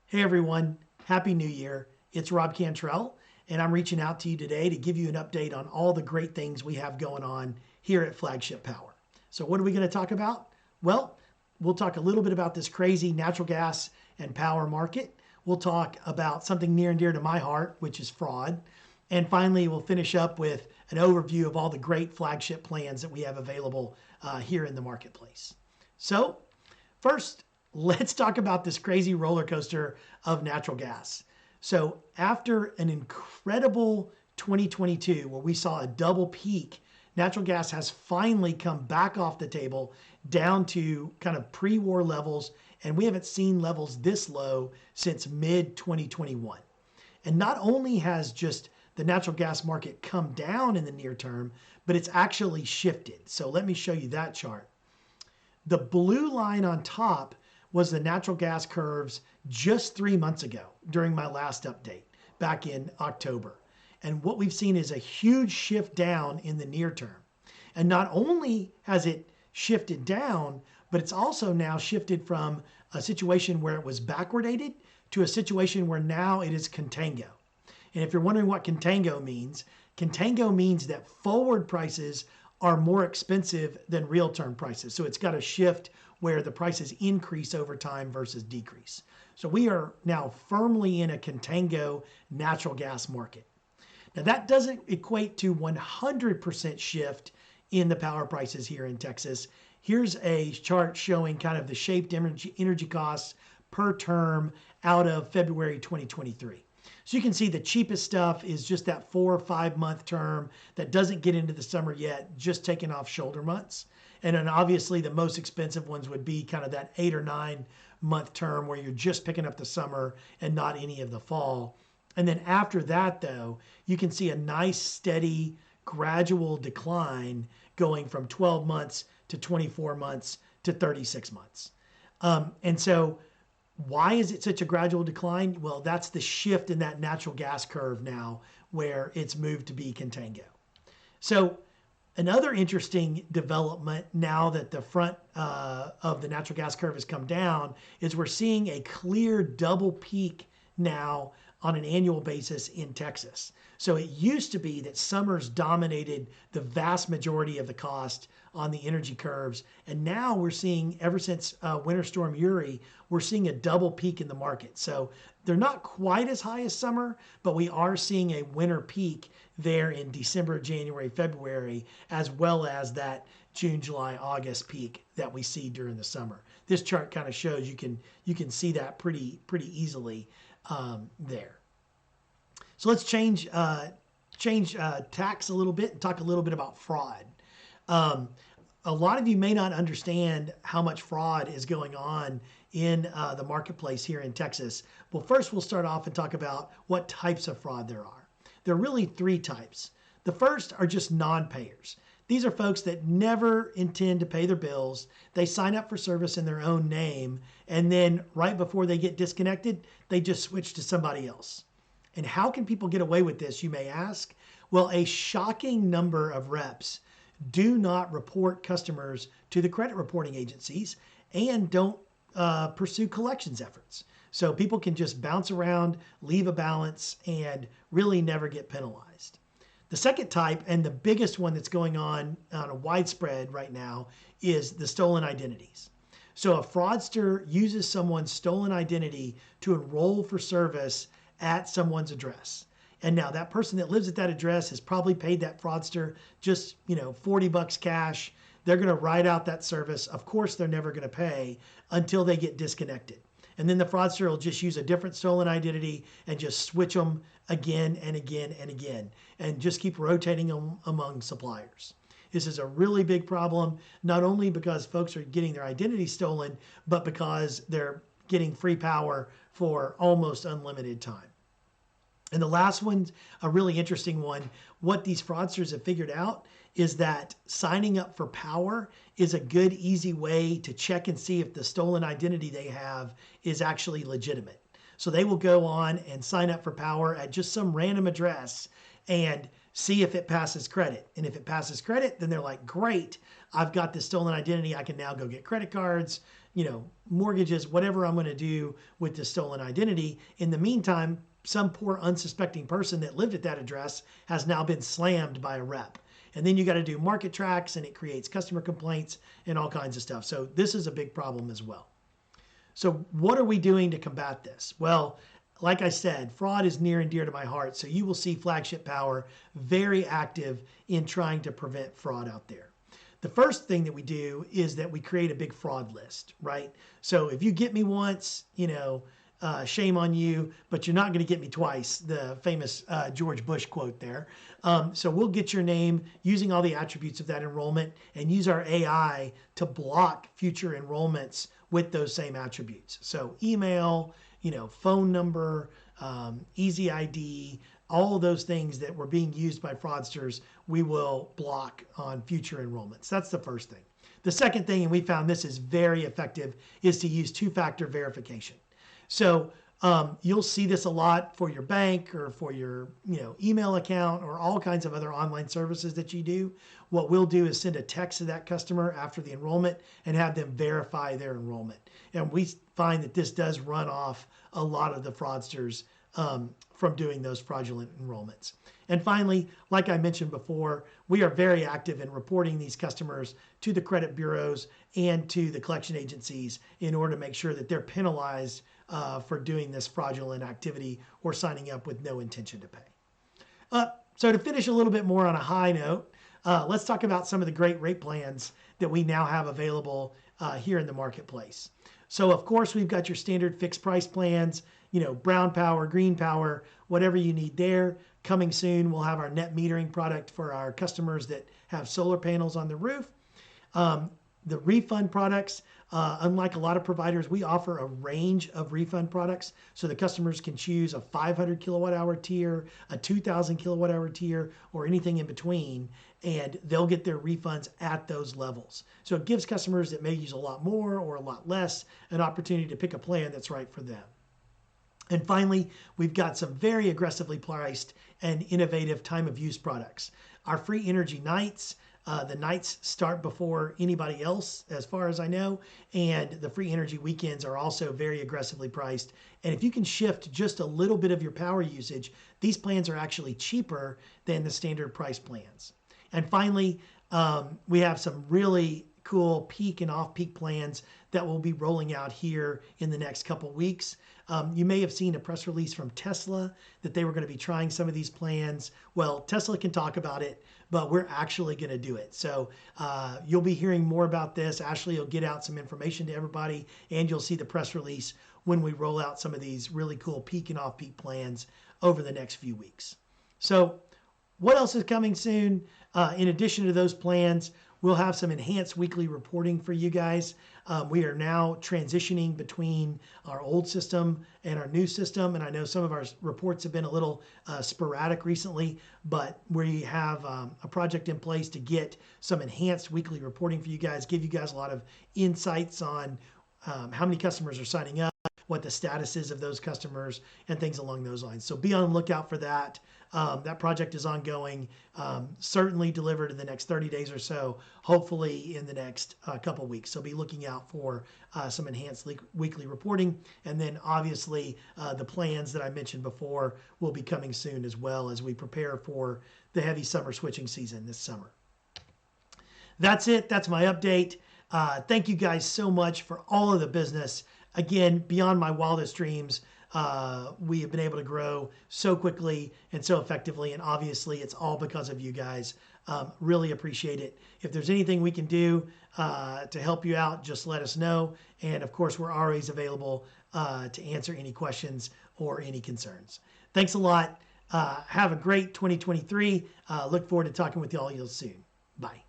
Hey everyone, Happy New Year. It's Rob Cantrell, and I'm reaching out to you today to give you an update on all the great things we have going on here at Flagship Power. So, what are we going to talk about? Well, we'll talk a little bit about this crazy natural gas and power market. We'll talk about something near and dear to my heart, which is fraud. And finally, we'll finish up with an overview of all the great flagship plans that we have available here in the marketplace. So, first, let's talk about this crazy roller coaster of natural gas. So, after an incredible 2022 where we saw a double peak, natural gas has finally come back off the table down to kind of pre war levels. And we haven't seen levels this low since mid 2021. And not only has just the natural gas market come down in the near term, but it's actually shifted. So, let me show you that chart. The blue line on top was the natural gas curves just 3 months ago during my last update back in October. And what we've seen is a huge shift down in the near term. And not only has it shifted down, but it's also now shifted from a situation where it was backwardated to a situation where now it is contango. And if you're wondering what contango means that forward prices are more expensive than real term prices. So it's got a shift where the prices increase over time versus decrease. So we are now firmly in a contango natural gas market. Now that doesn't equate to 100% shift in the power prices here in Texas. Here's a chart showing kind of the shaped energy costs per term out of February 2023. So you can see the cheapest stuff is just that 4 or 5 month term that doesn't get into the summer yet, just taking off shoulder months. And then obviously the most expensive ones would be kind of that 8 or 9 month term where you're just picking up the summer and not any of the fall. And then after that though, you can see a nice steady gradual decline going from 12 months to 24 months to 36 months. And so why is it such a gradual decline? Well, that's the shift in that natural gas curve now where it's moved to be contango. So another interesting development now that the front of the natural gas curve has come down is we're seeing a clear double peak now on an annual basis in Texas. So it used to be that summers dominated the vast majority of the cost on the energy curves. And now we're seeing, ever since Winter Storm Uri, we're seeing a double peak in the market. So they're not quite as high as summer, but we are seeing a winter peak there in December, January, February, as well as that June, July, August peak that we see during the summer. This chart kind of shows you can see that pretty easily there. So let's change tax a little bit and talk a little bit about fraud. A lot of you may not understand how much fraud is going on in the marketplace here in Texas. Well, first we'll start off and talk about what types of fraud there are. There are really 3 types. The first are just non-payers. These are folks that never intend to pay their bills. They sign up for service in their own name, and then right before they get disconnected, they just switch to somebody else. And how can people get away with this, you may ask? Well, a shocking number of reps do not report customers to the credit reporting agencies and don't pursue collections efforts. So people can just bounce around, leave a balance, and really never get penalized. The second type, and the biggest one that's going on a widespread right now, is the stolen identities. So a fraudster uses someone's stolen identity to enroll for service at someone's address. And now that person that lives at that address has probably paid that fraudster just, $40 cash. They're going to ride out that service. Of course, they're never going to pay until they get disconnected. And then the fraudster will just use a different stolen identity and just switch them again and again and again, and just keep rotating them among suppliers. This is a really big problem, not only because folks are getting their identity stolen, but because they're getting free power for almost unlimited time. And the last one's a really interesting one. What these fraudsters have figured out is that signing up for power is a good, easy way to check and see if the stolen identity they have is actually legitimate. So they will go on and sign up for power at just some random address and see if it passes credit. And if it passes credit, then they're like, great, I've got this stolen identity. I can now go get credit cards, mortgages, whatever I'm going to do with the stolen identity. In the meantime, some poor unsuspecting person that lived at that address has now been slammed by a rep. And then you got to do market tracks, and it creates customer complaints and all kinds of stuff. So this is a big problem as well. So what are we doing to combat this? Well, like I said, fraud is near and dear to my heart. So you will see Flagship Power very active in trying to prevent fraud out there. The first thing that we do is that we create a big fraud list, right? So if you get me once, shame on you, but you're not going to get me twice, the famous George Bush quote there. So we'll get your name using all the attributes of that enrollment and use our AI to block future enrollments with those same attributes. So email, phone number, easy ID, all of those things that were being used by fraudsters, we will block on future enrollments. That's the first thing. The second thing, and we found this is very effective, is to use two-factor verification. So you'll see this a lot for your bank or for your email account or all kinds of other online services that you do. What we'll do is send a text to that customer after the enrollment and have them verify their enrollment. And we find that this does run off a lot of the fraudsters from doing those fraudulent enrollments. And finally, like I mentioned before, we are very active in reporting these customers to the credit bureaus and to the collection agencies in order to make sure that they're penalized for doing this fraudulent activity or signing up with no intention to pay. So to finish a little bit more on a high note, let's talk about some of the great rate plans that we now have available here in the marketplace. So of course, we've got your standard fixed price plans, brown power, green power, whatever you need there. Coming soon, we'll have our net metering product for our customers that have solar panels on the roof. The refund products, unlike a lot of providers, we offer a range of refund products. So the customers can choose a 500 kilowatt hour tier, a 2000 kilowatt hour tier, or anything in between, and they'll get their refunds at those levels. So it gives customers that may use a lot more or a lot less an opportunity to pick a plan that's right for them. And finally, we've got some very aggressively priced and innovative time of use products. Our free energy nights, the nights start before anybody else, as far as I know, and the free energy weekends are also very aggressively priced. And if you can shift just a little bit of your power usage, these plans are actually cheaper than the standard price plans. And finally, we have some really cool peak and off-peak plans that will be rolling out here in the next couple weeks. You may have seen a press release from Tesla that they were going to be trying some of these plans. Well, Tesla can talk about it, but we're actually going to do it. So you'll be hearing more about this. Ashley will get out some information to everybody, and you'll see the press release when we roll out some of these really cool peak and off-peak plans over the next few weeks. So what else is coming soon? In addition to those plans, we'll have some enhanced weekly reporting for you guys. We are now transitioning between our old system and our new system. And I know some of our reports have been a little sporadic recently, but we have a project in place to get some enhanced weekly reporting for you guys, give you guys a lot of insights on how many customers are signing up, what the status is of those customers, and things along those lines. So be on the lookout for that. That project is ongoing, certainly delivered in the next 30 days or so, hopefully in the next couple weeks. So be looking out for some enhanced weekly reporting. And then obviously the plans that I mentioned before will be coming soon as well as we prepare for the heavy summer switching season this summer. That's it. That's my update. Thank you guys so much for all of the business. Again, beyond my wildest dreams, we have been able to grow so quickly and so effectively, and obviously it's all because of you guys. Really appreciate it. If there's anything we can do to help you out, just let us know. And of course, we're always available to answer any questions or any concerns. Thanks a lot. Have a great 2023. Look forward to talking with you all soon. Bye.